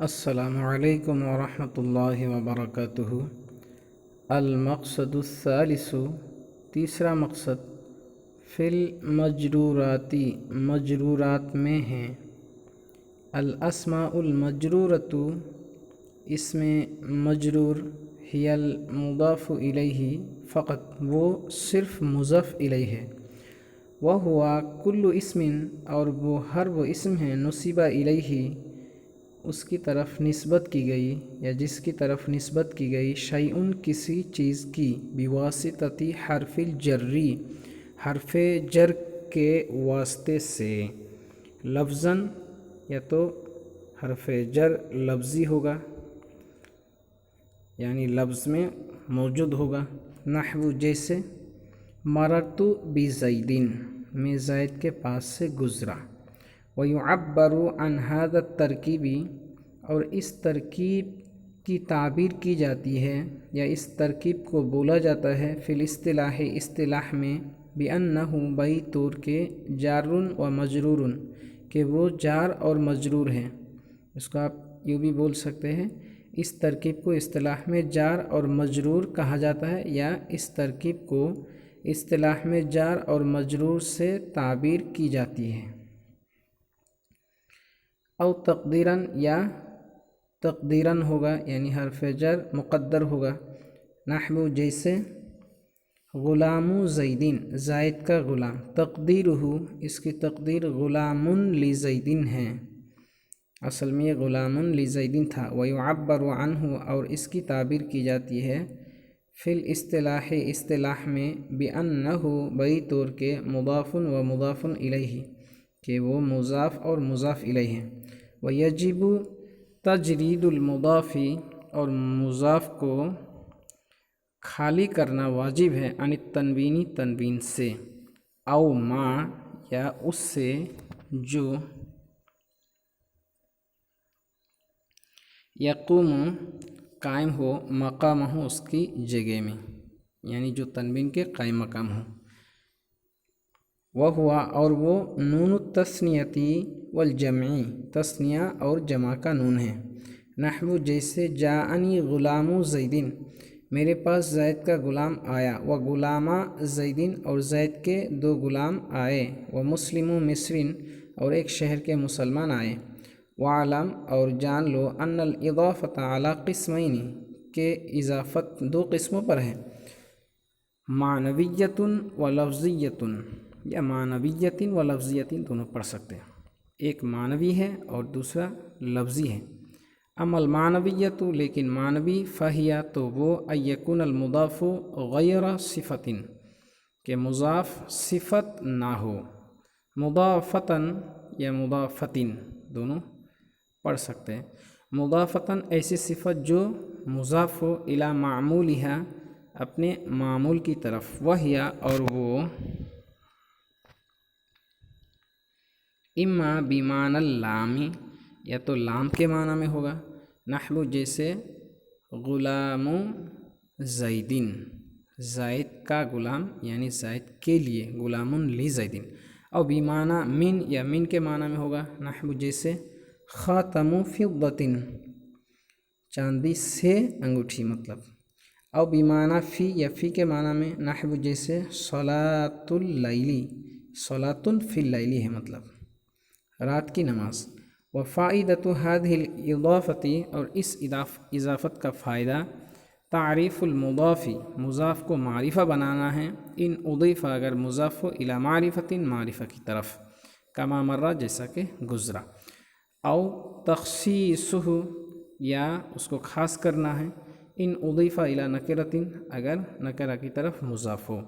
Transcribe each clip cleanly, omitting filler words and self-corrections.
السلام علیکم ورحمۃ اللہ وبرکاتہ۔ المقصد الثالث، تیسرا مقصد، فی المجروراتی، مجرورات میں ہیں۔ الاسماء المجرورۃ، اس میں مجرور، ہی المضاف الیہ، فقط وہ صرف مضاف الیہ ہے۔ وہوا کل اسم، اور وہ ہر وہ اسم ہے، نسب الیہ، اس کی طرف نسبت کی گئی یا جس کی طرف نسبت کی گئی، شیئن کسی چیز کی، بواسطۃ حرف الجری، حرف جر کے واسطے سے، لفظاً، یا تو حرف جر لفظی ہوگا یعنی لفظ میں موجود ہوگا، نحو جیسے مررت بزیدن، میں زید کے پاس سے گزرا۔ وَيُعَبَّرُ عَنْ هَذَا الترکیب، اور اس ترکیب کی تعبیر کی جاتی ہے یا اس ترکیب کو بولا جاتا ہے، فی الاصطلاح، اصطلاح میں، بِأَنَّهُ، بئی طور کے، جار و مجرور، کہ وہ جار اور مجرور ہیں۔ اس کو آپ یوں بھی بول سکتے ہیں، اس ترکیب کو اصطلاح میں جار اور مجرور کہا جاتا ہے، یا اس ترکیب کو اصطلاح میں جار اور مجرور سے تعبیر کی جاتی ہے۔ او تقدیراً، یا تقدیراً ہوگا، یعنی حرف جر مقدر ہوگا، نحو جیسے غلام زیدین، زید کا غلام، تقدیرہ، اس کی تقدیر غلام لزیدن ہے، اصل میں یہ غلام لزیدن تھا۔ ویعبر عنہ، اور اس کی تعبیر کی جاتی ہے، فی الاصطلاح، اصطلاح میں، بأنہ، بئی طور کے، مضاف و مضاف الیہ، کہ وہ مضاف اور مضاف الیہ ہیں۔ ویجب تجرید المضاف، اور مضاف کو خالی کرنا واجب ہے، عن التنوین، تنوین سے، او ما، یا اس سے، جو یقوم، قائم ہو، مقام ہو، اس کی جگہ میں، یعنی جو تنوین کے قائم مقام ہو۔ وہ ہوا، اور وہ، نون التثنیتی والجمعی، تثنیہ اور جمع کا نون ہے، نحو جیسے جاءنی غلام زیدن، میرے پاس زید کا غلام آیا، و غلامہ زیدن، اور زید کے دو غلام آئے، و مسلم مصرن، اور ایک شہر کے مسلمان آئے۔ وعلم، اور جان لو، ان الاضافۃ علی قسمین، کہ اضافت دو قسموں پر ہے، معنویۃ و لفظیۃ، یا معنویۃ و لفظیۃ دونوں پڑھ سکتے ہیں، ایک معنوی ہے اور دوسرا لفظی ہے۔ اما المعنویۃ، لیکن معنوی، فہیہ، تو وہ، ان یکون المضاف غیر صفۃ، کہ مضاف صفت نہ ہو، مضافتاً یا مضافتن دونوں پڑھ سکتے ہیں۔ مضافتاً، ایسی صفت جو مضاف ہو، الی معمولہا، اپنے معمول کی طرف، وہی، اور وہ، اما بمعنی اللام، یا تو لام کے معنی میں ہوگا، نحو جیسے غلام زیدن، زید کا غلام، یعنی زید کے لیے، غلام لزیدن، اور بمعنی من، یا من کے معنی میں ہوگا، نحو جیسے خاتم فضۃ، چاندی سے انگوٹھی، مطلب، اور بمعنی فی، یا فی کے معنی میں، نحو جیسے صلاۃ اللیل، صلاۃ فی اللیل ہے، مطلب رات کی نماز۔ وفائدۃ هذه الاضافۃ، اور اس اضافت کا فائدہ، تعریف المضاف، مضاف کو معرفہ بنانا ہے، ان اضیف، اگر مضاف ہو، الی معرفۃ، معرفہ کی طرف، کما مرہ، جیسا کہ گزرا، او تخصیصہ، یا اس کو خاص کرنا ہے، ان اضیف الی نکرۃ، اگر نکرہ کی طرف مضاف ہو،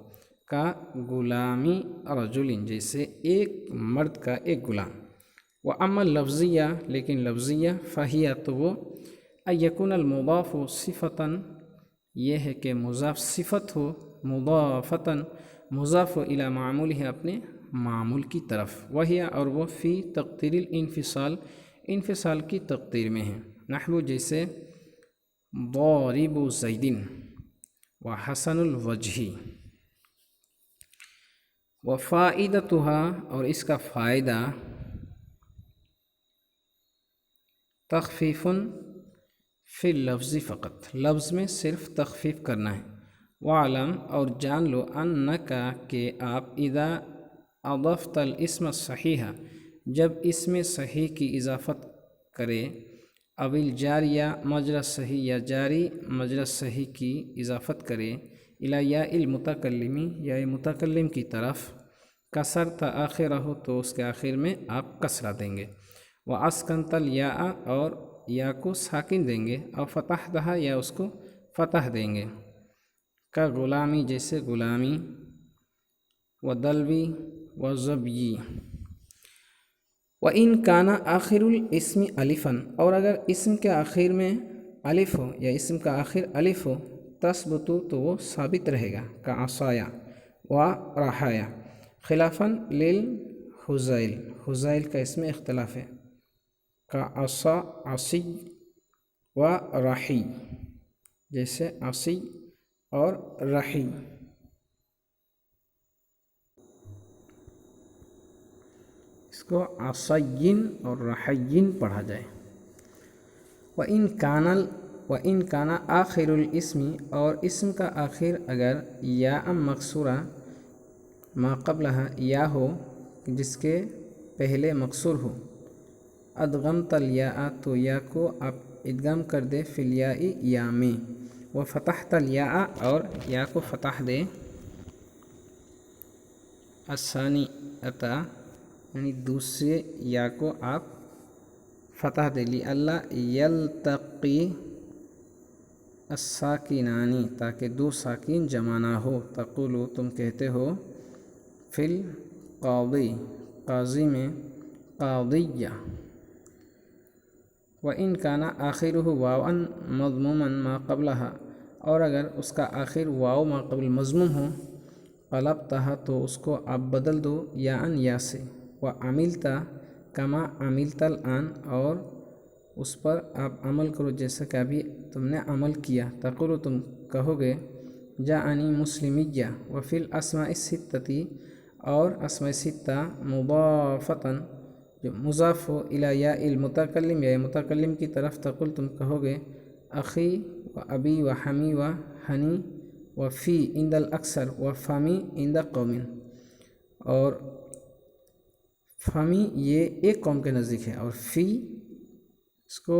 کا غلامی رجل، جیسے ایک مرد کا ایک غلام۔ وَأَمَّا اللفظیہ، لیکن لفظیہ، فہیہ، تو وہ، ان یکون المضاف صفۃً، یہ ہے کہ مضاف صفت ہو، مضافتاً، مضاف الی معمولہ، اپنے معمول کی طرف، وہی، اور وہ، فی تقدیر الانفصال، انفصال کی تقدیر میں ہے، نحو جیسے ضارب زیدن وحسن الوجہ۔ وفائدتها، اور اس کا فائدہ، تخفیفن فی اللفظ فقط، لفظ میں صرف تخفیف کرنا ہے۔ وعلم اور جان لو انکا کہ آپ اذا اضفت الاسم الصحیح جب اسم صحیح کی اضافت کرے، اول جاریہ مجرى صحیح یا جاری مجرى صحیح کی اضافت کرے، الی یا المتکلمی یا متکلم کی طرف، کسرت آخرہ تو اس کے آخر میں آپ کسرہ دیں گے، واسکنت الیاء اور یا کو ساکن دیں گے، اور فتحتہ یا اس کو فتح دیں گے، کا غلامی جیسے غلامی، و دلوی و زبی۔ وَإِن كَانَ آخِرُ الْإِسْمِ أَلِفًا اور اگر اسم کے آخر میں الف ہو یا اسم کا آخر الف ہو، تثبت تو وہ ثابت رہے گا، کعصایا و رحایا، خلافاً للحزیل، حزیل کا اس میں اختلاف ہے، کعصا عصی و رحی، جیسے عصی اور رحی۔ اس کو عصین اور رحین پڑھا جائے۔ وَإِن كَانَ آخِرُ الْإِسْمِ اور اسم کا آخر اگر یا مکسورہ ما قبلہ یا ہو جس کے پہلے مکسور ہو، ادغمت الیاء تو یا کو آپ ادغام کر دے فی الیاء یا میں، وفتحت الیاء اور یا کو فتح دے، الثانی عطا یعنی دوسرے یا کو آپ فتح دے لی اللہ یلتقی الساکنانی تاکہ دو ساکین جمع نہ ہو، تقولو تم کہتے ہو، فی القاضی قاضی میں، قاضیہ۔ وَإِن كَانَ آخِرُهُ وَاوًا مضموما ما قبلها اور اگر اس کا آخر واو ما قبل مضموم ہو، قلبتها تو اس کو آپ بدل دو یا ان یا سے، وعملت کما عملت الآن اور اس پر آپ عمل کرو جیسا کہ ابھی تم نے عمل کیا، تقولو تم کہو گے، جاءنی مسلمیہ، وفی الاسماء الستۃ اور اسماء ستہ مضافتاً جو مضاف ہو الی یا المتکلم یا متکلم کی طرف، تقول تم کہو گے، اخی و ابی و حمی و ہنی و فی عند الاکثر و فمی عند قوم، اور فمی یہ ایک قوم کے نزدیک ہے، اور فی اس کو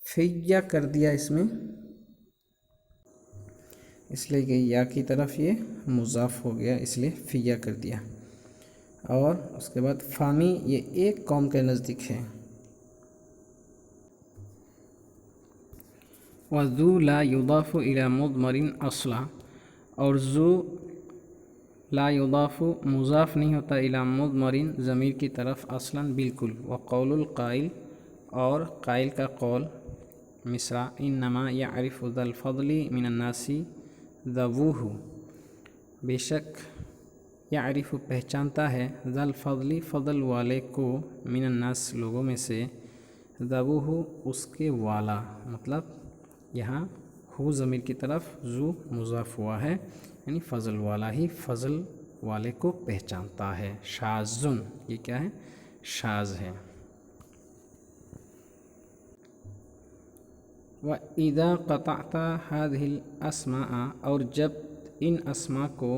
فیہ کر دیا اس میں، اس لیے کہ یا کی طرف یہ مضاف ہو گیا اس لیے فیہ کر دیا، اور اس کے بعد فامی یہ ایک قوم کے نزدیک ہے۔ وَذُو لا يُضَافُ إِلَى مُضْمَرٍ أَصْلًا اور ذو لا یضاف مضاف نہیں ہوتا الی مضمر ضمیر کی طرف اصلاً بالکل، وقول القائل اور قائل کا قول، مصرع انما یعرف ذا الفضل من الناس ذووہ بے شک یعرف پہچانتا ہے، ذا الفضل فضل والے کو، من الناس لوگوں میں سے، ذووہ اس کے والا، مطلب یہاں ہو ضمیر کی طرف ذو مضاف ہوا ہے، یعنی فضل والا ہی فضل والے کو پہچانتا ہے، شاذن یہ کیا ہے، شاذ ہے۔ وَإِذَا قَطَعْتَ هَذِهِ الْأَسْمَاءَ اور جب ان اسماء کو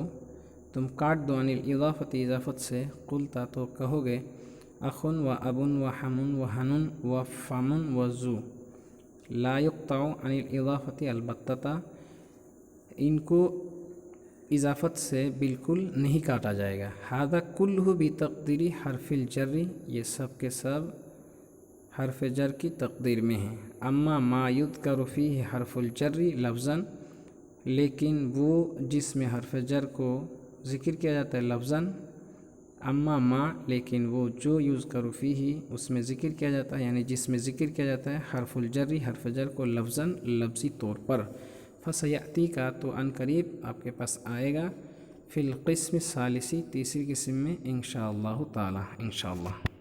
تم کاٹ دو، عن الاضافت اضافت سے، قلتا تو کہو گے، اخن و ابن و حمن و حنن و فمن و ذو، لا یقطع عن الاضافت البتہ ان کو اضافت سے بالکل نہیں کاٹا جائے گا، ھذا کلہ بتقدیر حرف الجر یہ سب کے سب حرف جر کی تقدیر میں ہیں، اما ما یذکر فیہ حرف الجر لفظاً لیکن وہ جس میں حرف جر کو ذکر کیا جاتا ہے لفظاً، اما ما لیکن وہ جو یذکر فیہ اس میں ذکر کیا جاتا ہے، یعنی جس میں ذکر کیا جاتا ہے حرف الجر حرف جر کو لفظاً لفظی طور پر، فسیأتی کا تو ان قریب آپ کے پاس آئے گا، فی القسم الثالث تیسری قسم میں انشاءاللہ تعالی انشاءاللہ۔